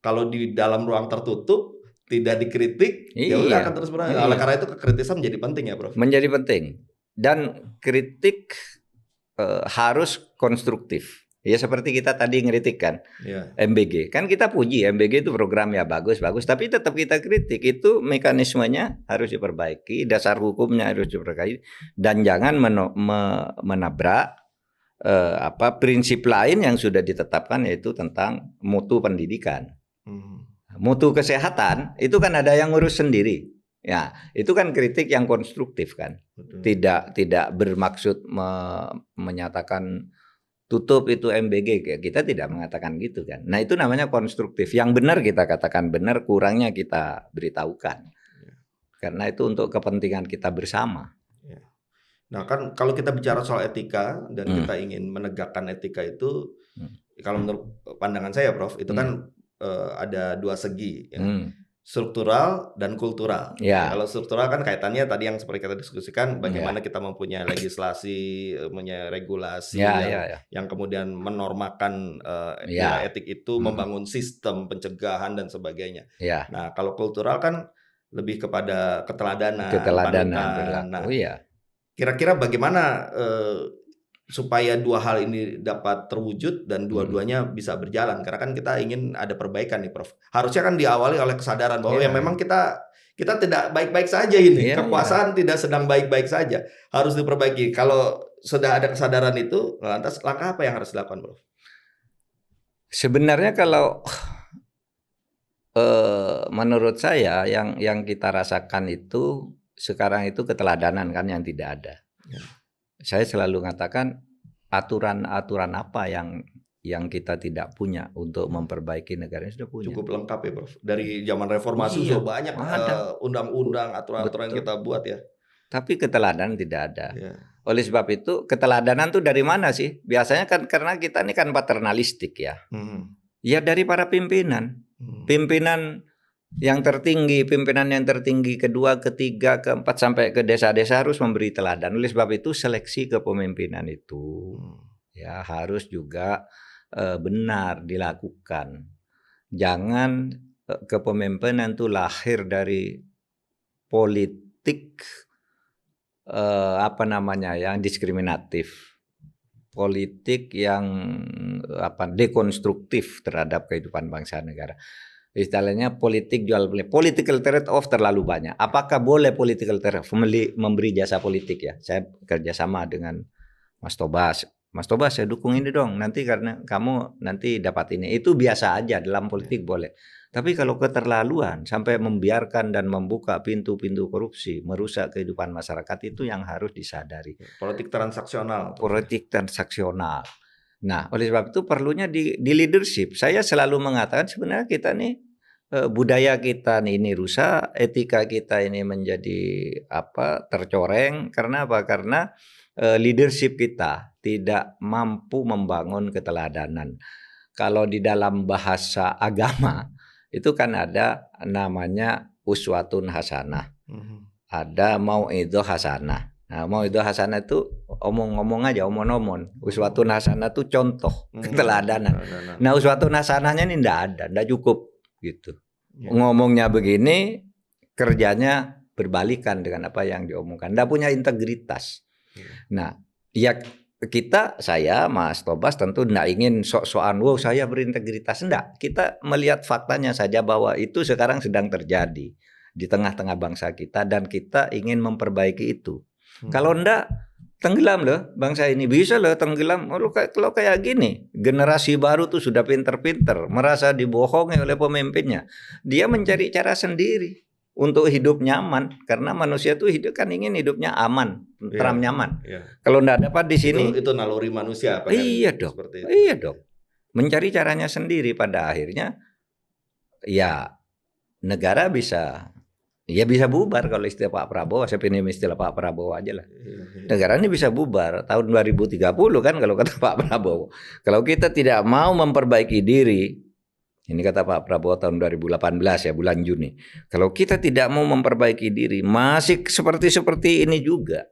kalau di dalam ruang tertutup tidak dikritik, ya udah Iya. akan terus berlanjut. Iya. Oleh karena itu kekritisan menjadi penting ya, Prof. Menjadi penting, dan kritik harus konstruktif. Ya seperti kita tadi ngeritik kan, MBG. Kan kita puji MBG itu programnya bagus, tapi tetap kita kritik. Itu mekanismenya harus diperbaiki, dasar hukumnya harus diperbaiki, dan jangan menabrak prinsip lain yang sudah ditetapkan, yaitu tentang mutu pendidikan. Mutu kesehatan itu kan ada yang ngurus sendiri. Ya, itu kan kritik yang konstruktif kan. Tidak bermaksud menyatakan tutup itu MBG, kita tidak mengatakan gitu kan. Nah, itu namanya konstruktif. Yang benar kita katakan benar, kurangnya kita beritahukan. Karena itu untuk kepentingan kita bersama. Nah, kan kalau kita bicara soal etika dan kita ingin menegakkan etika itu, kalau menurut pandangan saya, Prof, itu kan ada dua segi ya. Struktural dan kultural. Ya. Kalau struktural kan kaitannya tadi yang seperti kita diskusikan, bagaimana kita mempunyai legislasi, punya regulasi yang kemudian menormakan nilai etik itu, membangun sistem pencegahan dan sebagainya. Nah, kalau kultural kan lebih kepada keteladanan. Nah, kira-kira bagaimana supaya dua hal ini dapat terwujud dan dua-duanya bisa berjalan, karena kan kita ingin ada perbaikan nih, Prof. Harusnya kan diawali oleh kesadaran bahwa ya memang kita tidak baik-baik saja ini, kekuasaan tidak sedang baik-baik saja, harus diperbaiki. Kalau sudah ada kesadaran itu, lantas langkah apa yang harus dilakukan, Prof? Sebenarnya kalau menurut saya yang kita rasakan itu sekarang itu keteladanan kan yang tidak ada. Saya selalu mengatakan aturan-aturan apa yang kita tidak punya untuk memperbaiki negara ini sudah punya. Cukup lengkap ya, Prof. Dari zaman reformasi sudah banyak undang-undang, aturan-aturan yang kita buat ya. Tapi keteladanan tidak ada. Oleh sebab itu keteladanan itu dari mana sih? Biasanya kan karena kita ini kan paternalistik ya. Ya dari para pimpinan. Pimpinan yang tertinggi, pimpinan yang tertinggi, kedua, ketiga, keempat, sampai ke desa-desa harus memberi teladan. Oleh sebab itu seleksi kepemimpinan itu ya harus juga benar dilakukan. Jangan kepemimpinan itu lahir dari politik yang diskriminatif, politik yang dekonstruktif terhadap kehidupan bangsa negara. Istilahnya politik jual beli, political trade-off terlalu banyak. Apakah boleh political trade-off memberi jasa politik ya? Saya kerjasama dengan Mas Tobas. Mas Tobas, saya dukung ini dong. Nanti karena kamu nanti dapat ini. Itu biasa aja dalam politik boleh. Tapi kalau keterlaluan sampai membiarkan dan membuka pintu-pintu korupsi, merusak kehidupan masyarakat, itu yang harus disadari. Politik transaksional. Politik transaksional. Nah, oleh sebab itu perlunya di leadership. Saya selalu mengatakan sebenarnya kita nih budaya kita nih ini rusak, etika kita ini menjadi tercoreng. Karena apa? Karena leadership kita tidak mampu membangun keteladanan. Kalau di dalam bahasa agama itu kan ada namanya uswatun hasanah, ada mau'idhah hasanah. Nah, mau'idhah hasanah itu omong-omong aja, omong-omong. Uswatun hasanah itu contoh keteladanan. Nah, uswatun hasanahnya ini enggak cukup gitu. Ngomongnya begini, kerjanya berbalikan dengan apa yang diomongkan. Enggak punya integritas. Nah, ya saya Mas Tobas tentu enggak ingin sok-sokan saya berintegritas, enggak. Kita melihat faktanya saja bahwa itu sekarang sedang terjadi di tengah-tengah bangsa kita dan kita ingin memperbaiki itu. Kalau enggak, tenggelam loh bangsa ini. Bisa loh tenggelam. Kalau kayak gini, generasi baru tuh sudah pinter-pinter, merasa dibohongi oleh pemimpinnya. Dia mencari cara sendiri untuk hidup nyaman. Karena manusia tuh ingin hidupnya aman, tentram, nyaman. Kalau enggak dapat di sini, itu naluri manusia. Iya dong. Iya dong. Mencari caranya sendiri, pada akhirnya ya negara bisa Ya bisa bubar kalau istilah Pak Prabowo, saya pinjam istilah Pak Prabowo aja lah. Negara ini bisa bubar tahun 2030 kan kalau kata Pak Prabowo. Kalau kita tidak mau memperbaiki diri, ini kata Pak Prabowo tahun 2018 ya, bulan Juni. Kalau kita tidak mau memperbaiki diri, masih seperti ini juga,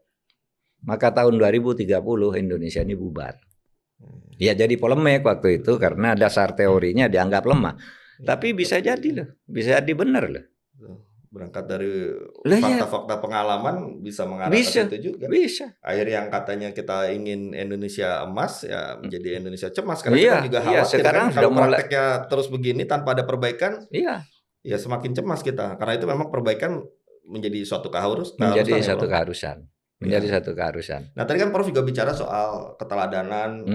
maka tahun 2030 Indonesia ini bubar. Ya jadi polemik waktu itu karena dasar teorinya dianggap lemah. Tapi bisa jadi loh, bisa jadi benar loh. Berangkat dari fakta-fakta pengalaman bisa mengarah ke situ juga. Bisa. Akhirnya yang katanya kita ingin Indonesia emas ya menjadi Indonesia cemas karena kita juga khawatir sekarang kan kalau prakteknya terus begini tanpa ada perbaikan, ya semakin cemas kita. Karena itu memang perbaikan menjadi suatu keharusan. Menjadi satu keharusan. Nah tadi kan Prof juga bicara soal keteladanan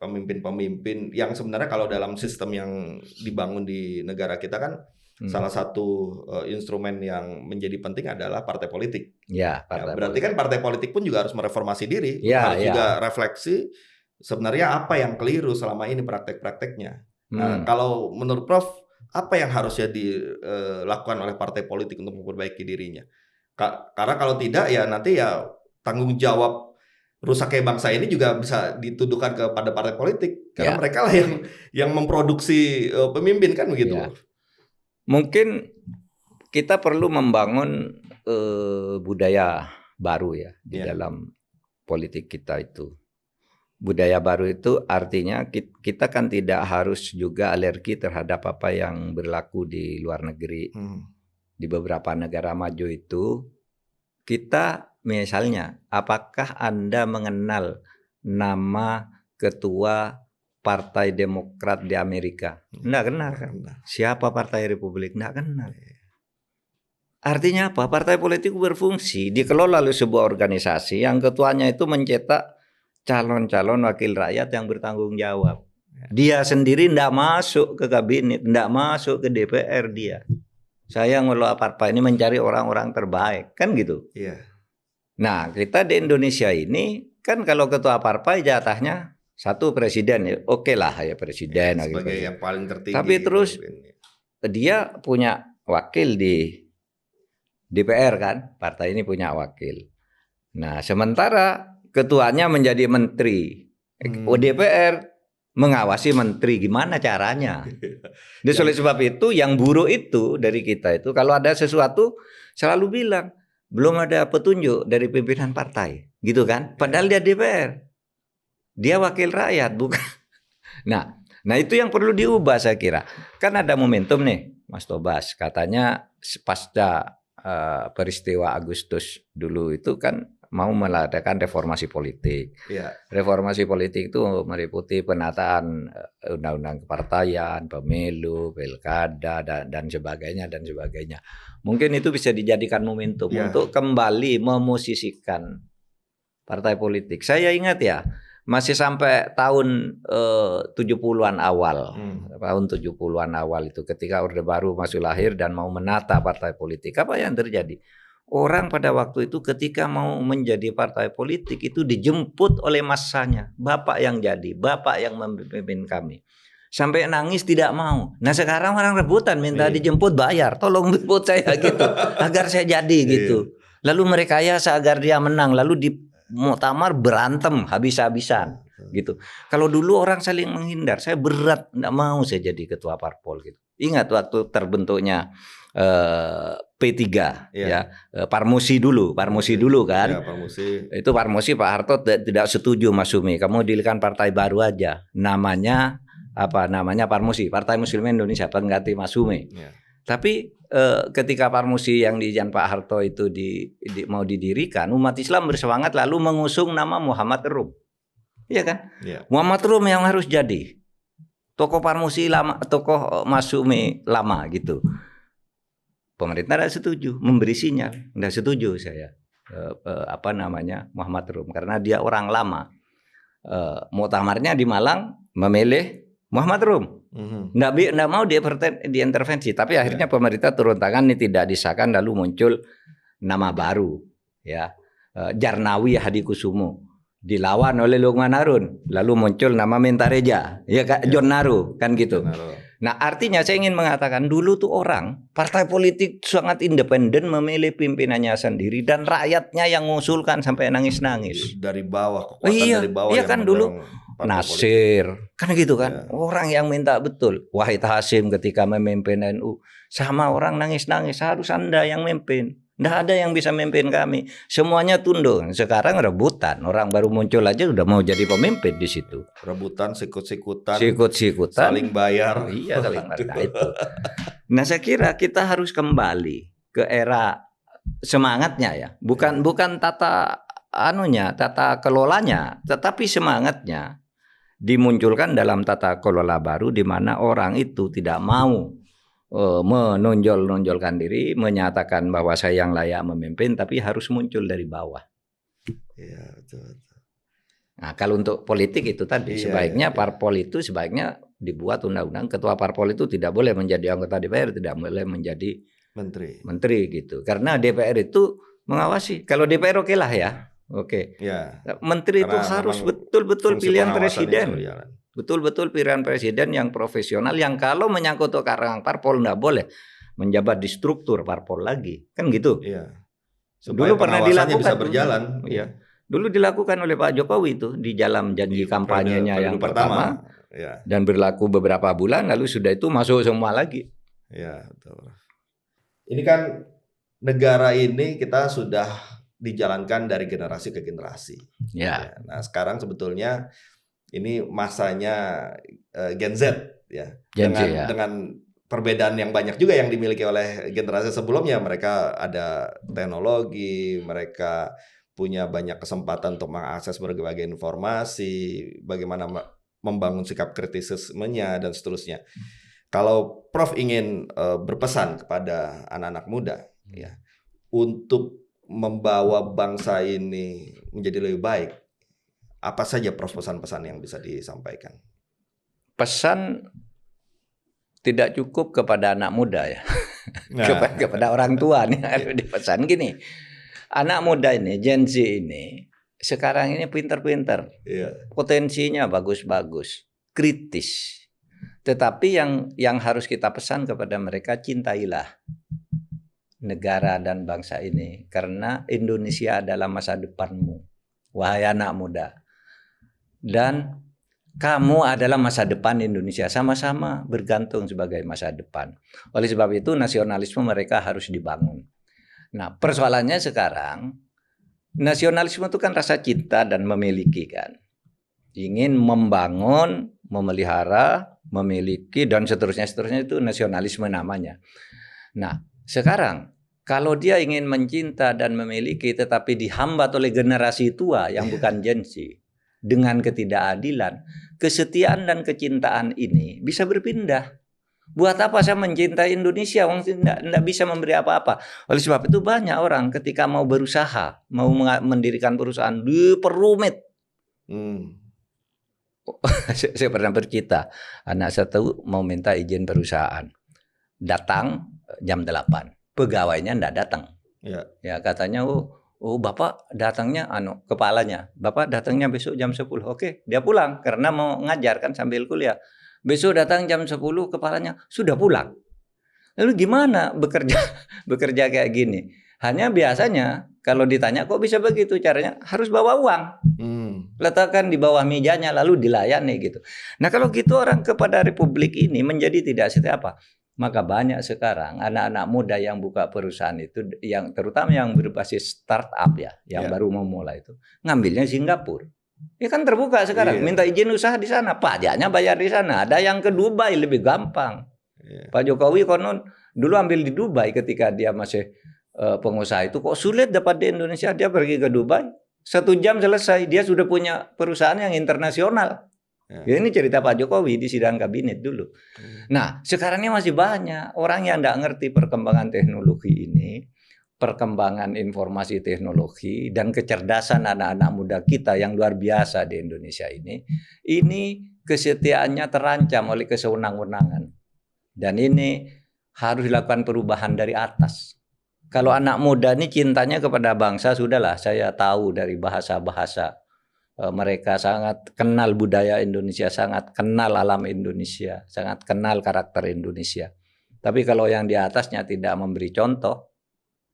pemimpin-pemimpin yang sebenarnya kalau dalam sistem yang dibangun di negara kita kan salah satu instrumen yang menjadi penting adalah partai politik. Berarti kan partai politik pun juga harus mereformasi diri, harus juga refleksi sebenarnya apa yang keliru selama ini praktek-prakteknya. Nah, kalau menurut Prof, apa yang harusnya dilakukan oleh partai politik untuk memperbaiki dirinya? Karena kalau tidak ya nanti ya tanggung jawab rusaknya bangsa ini juga bisa dituduhkan kepada partai politik karena mereka lah yang memproduksi pemimpin kan begitu. Mungkin kita perlu membangun budaya baru ya di dalam politik kita itu. Budaya baru itu artinya kita kan tidak harus juga alergi terhadap apa yang berlaku di luar negeri. Di beberapa negara maju itu kita misalnya, apakah Anda mengenal nama ketua Partai Demokrat di Amerika? Nggak kenal kan? Siapa Partai Republik? Nggak kenal. Artinya apa? Partai politik berfungsi, dikelola oleh sebuah organisasi yang ketuanya itu mencetak calon-calon wakil rakyat yang bertanggung jawab. Dia sendiri nggak masuk ke kabinet, nggak masuk ke DPR dia. Saya ngelola partai ini mencari orang-orang terbaik, kan gitu. Nah, kita di Indonesia ini kan kalau ketua partai jatahnya satu presiden ya, oke lah ya presiden sebagai yang paling tertinggi. Tapi terus dia punya wakil di DPR kan, partai ini punya wakil. Nah, sementara ketuanya menjadi menteri, DPR mengawasi menteri, gimana caranya? Jadi oleh sebab itu yang buruk itu dari kita itu kalau ada sesuatu selalu bilang belum ada petunjuk dari pimpinan partai, gitu kan? Padahal dia DPR. Dia wakil rakyat, bukan. Nah itu yang perlu diubah saya kira. Kan ada momentum nih, Mas Tobas. Katanya pasca peristiwa Agustus dulu itu kan mau melakukan reformasi politik. Reformasi politik itu meliputi penataan undang-undang kepartaian, pemilu, pilkada dan sebagainya dan sebagainya. Mungkin itu bisa dijadikan momentum untuk kembali memosisikan partai politik. Saya ingat ya, masih sampai tahun 70-an awal. Tahun 70-an awal itu ketika Orde Baru masih lahir dan mau menata partai politik. Apa yang terjadi? Orang pada waktu itu ketika mau menjadi partai politik itu dijemput oleh masanya. Bapak yang jadi, bapak yang memimpin kami. Sampai nangis tidak mau. Nah sekarang orang rebutan minta dijemput bayar. Tolong jemput saya gitu. Agar saya jadi gitu. Lalu merekayasa agar dia menang. Lalu di muktamar berantem habis-habisan gitu. Kalau dulu orang saling menghindar, saya berat enggak mau saya jadi ketua parpol gitu. Ingat waktu terbentuknya P3 Parmusi dulu kan. Itu Parmusi Pak Harto tidak setuju Mas Sumi. Kamu dirikan partai baru aja. Namanya Parmusi, Partai Muslim Indonesia pengganti Mas Sumi. Tapi ketika Parmusi yang di Pak Harto itu mau didirikan, umat Islam bersemangat lalu mengusung nama Muhammad Rum. Iya kan? Muhammad Rum yang harus jadi. Tokoh Parmusi lama, tokoh Mas Sumi lama gitu. Pemerintah tidak setuju, memberi sinyal. Tidak setuju saya. Muhammad Rum karena dia orang lama. Muktamarnya di Malang memilih Muhammad Rum. Nggak mau diintervensi, tapi akhirnya pemerintah turun tangan, ini tidak disahkan, lalu muncul nama baru ya, Jarnawi Hadikusumo dilawan oleh Lukman Harun, lalu muncul nama Mentareja ya John Naru kan gitu. Nah, artinya saya ingin mengatakan dulu tuh orang, partai politik sangat independen memilih pimpinannya sendiri dan rakyatnya yang mengusulkan sampai nangis-nangis. Dari bawah, Oh kekuatan iya, dari bawah iya yang kan dulu mendorong partai Nasir, kan gitu kan. Ya. Orang yang minta betul. Wahid Hasyim ketika memimpin NU, sama orang nangis-nangis, harus Anda yang memimpin. Nggak ada yang bisa memimpin kami. Semuanya tunduk. Sekarang rebutan. Orang baru muncul aja udah mau jadi pemimpin di situ. Rebutan, sikut-sikutan, Sikut-sikutan. saling bayar. Iya, saling bayar. Nah, itu. Nah, saya kira kita harus kembali ke era semangatnya ya. Bukan tata kelolanya, tetapi semangatnya dimunculkan dalam tata kelola baru di mana orang itu tidak mau menonjolkan diri, menyatakan bahwa saya yang layak memimpin, tapi harus muncul dari bawah. Iya, betul. Nah, kalau untuk politik itu tadi, sebaiknya parpol itu sebaiknya dibuat undang-undang, ketua parpol itu tidak boleh menjadi anggota DPR, tidak boleh menjadi menteri gitu. Karena DPR itu mengawasi. Kalau DPR oke lah ya. Oke. Ya. Menteri itu harus betul-betul pilihan presiden. Betul-betul pilihan presiden yang profesional, yang kalau menyangkut karang parpol nggak boleh menjabat di struktur parpol lagi, kan gitu. Iya. Dulu pernah dilakukan, bisa berjalan. Iya. Dulu dilakukan oleh Pak Jokowi itu di dalam janji kampanyenya yang pertama, ya. Dan berlaku beberapa bulan, lalu sudah itu masuk semua lagi. Ya, betul. Ini kan negara ini kita sudah dijalankan dari generasi ke generasi. Ya. Nah, sekarang sebetulnya ini masanya Gen Z ya. Gen Z, ya. Dengan perbedaan yang banyak juga yang dimiliki oleh generasi sebelumnya. Mereka ada teknologi, mereka punya banyak kesempatan untuk mengakses berbagai informasi, bagaimana membangun sikap kritisismenya dan seterusnya. Kalau Prof ingin berpesan kepada anak-anak muda ya untuk membawa bangsa ini menjadi lebih baik, apa saja Prof pesan-pesan yang bisa disampaikan? Pesan tidak cukup kepada anak muda ya. Nah. kepada orang tua nih harus dipesan gini. Anak muda ini, Gen Z ini sekarang ini pinter-pinter. Potensinya bagus-bagus, kritis. Tetapi yang harus kita pesan kepada mereka, cintailah negara dan bangsa ini karena Indonesia adalah masa depanmu, wahai anak muda. Dan kamu adalah masa depan Indonesia, sama-sama bergantung sebagai masa depan. Oleh sebab itu nasionalisme mereka harus dibangun. Nah, persoalannya sekarang nasionalisme itu kan rasa cinta dan memiliki kan. Ingin membangun, memelihara, memiliki dan seterusnya itu nasionalisme namanya. Nah, sekarang kalau dia ingin mencinta dan memiliki tetapi dihambat oleh generasi tua yang bukan Gen Z dengan ketidakadilan, kesetiaan dan kecintaan ini bisa berpindah. Buat apa saya mencintai Indonesia? Wong tidak bisa memberi apa-apa. Oleh sebab itu banyak orang ketika mau berusaha, mau mendirikan perusahaan, diperumit. Saya pernah bercerita, anak saya tahu mau minta izin perusahaan. Datang jam 8, pegawainya tidak datang. Ya katanya, oh Bapak datangnya kepalanya. Bapak datangnya besok jam 10. Oke, dia pulang karena mau ngajar kan sambil kuliah. Besok datang jam 10, kepalanya sudah pulang. Lalu gimana bekerja kayak gini? Hanya biasanya kalau ditanya kok bisa begitu caranya, harus bawa uang. Letakkan di bawah mejanya lalu dilayani gitu. Nah, kalau gitu orang kepada Republik ini menjadi tidak setia apa? Maka banyak sekarang anak-anak muda yang buka perusahaan itu, yang terutama yang berbasis startup ya, yang baru memulai itu, ngambilnya Singapura. Ya kan terbuka sekarang, minta izin usaha di sana, pajaknya bayar di sana. Ada yang ke Dubai lebih gampang. Pak Jokowi konon dulu ambil di Dubai ketika dia masih pengusaha itu, kok sulit dapat di Indonesia, dia pergi ke Dubai. 1 jam selesai, dia sudah punya perusahaan yang internasional. Ya, ini cerita Pak Jokowi di sidang kabinet dulu. Nah, sekarang ini masih banyak orang yang tidak ngerti perkembangan teknologi ini, perkembangan informasi teknologi dan kecerdasan anak-anak muda kita yang luar biasa di Indonesia ini kesetiaannya terancam oleh kesewenang-wenangan. Dan ini harus dilakukan perubahan dari atas. Kalau anak muda ini cintanya kepada bangsa, sudahlah saya tahu dari bahasa-bahasa mereka sangat kenal budaya Indonesia, sangat kenal alam Indonesia, sangat kenal karakter Indonesia. Tapi kalau yang di atasnya tidak memberi contoh,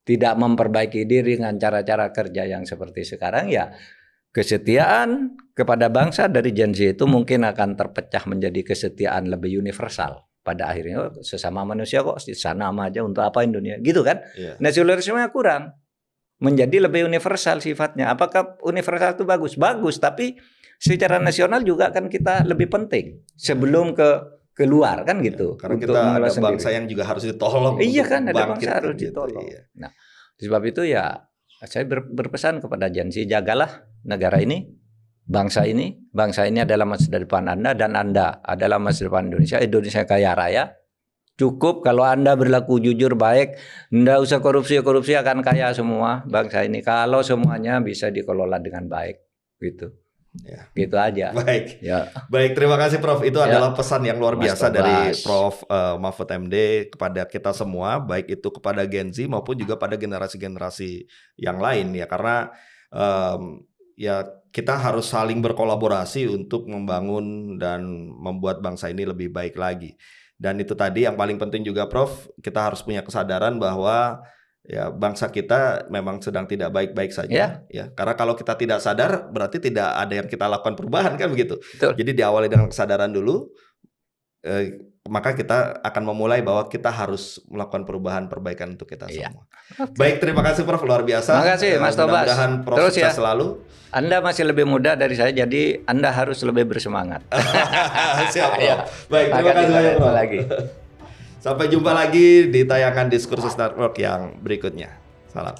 tidak memperbaiki diri dengan cara-cara kerja yang seperti sekarang, ya kesetiaan kepada bangsa dari Gen Z itu mungkin akan terpecah menjadi kesetiaan lebih universal. Pada akhirnya sesama manusia kok sama aja, untuk apa Indonesia, gitu kan? Nasionalisme kurang, menjadi lebih universal sifatnya. Apakah universal itu bagus? Bagus, tapi secara nasional juga kan kita lebih penting sebelum keluar kan gitu. Karena kita ada bangsa yang juga harus ditolong. Iya kan, ada bangsa harus ditolong. Iya. Nah, sebab itu ya saya berpesan kepada Gen Z, jagalah negara ini, bangsa ini. Bangsa ini adalah masa depan Anda, dan Anda adalah masa depan Indonesia. Indonesia kaya raya. Cukup kalau Anda berlaku jujur, baik, nggak usah korupsi akan kaya semua bangsa ini. Kalau semuanya bisa dikelola dengan baik, gitu. Ya. Gitu aja. Baik. Ya. Baik, terima kasih Prof. Itu adalah pesan yang luar biasa dari Prof. Mahfud MD kepada kita semua, baik itu kepada Gen Z maupun juga pada generasi-generasi yang lain ya. Karena ya kita harus saling berkolaborasi untuk membangun dan membuat bangsa ini lebih baik lagi. Dan itu tadi yang paling penting juga Prof, kita harus punya kesadaran bahwa ya bangsa kita memang sedang tidak baik-baik saja ya. Karena kalau kita tidak sadar berarti tidak ada yang kita lakukan perubahan kan begitu. Betul. Jadi diawali dengan kesadaran dulu, maka kita akan memulai bahwa kita harus melakukan perubahan-perbaikan untuk kita semua. Baik, terima kasih Prof, luar biasa. Terima kasih Mas Tobas. Mudah-mudahan Prof terus sukses ya, selalu. Anda masih lebih muda dari saya, jadi Anda harus lebih bersemangat. Siap Prof. Baik, terima kasih banyak Prof. Lagi. Sampai jumpa lagi di tayangan Diskursus Network yang berikutnya. Salam.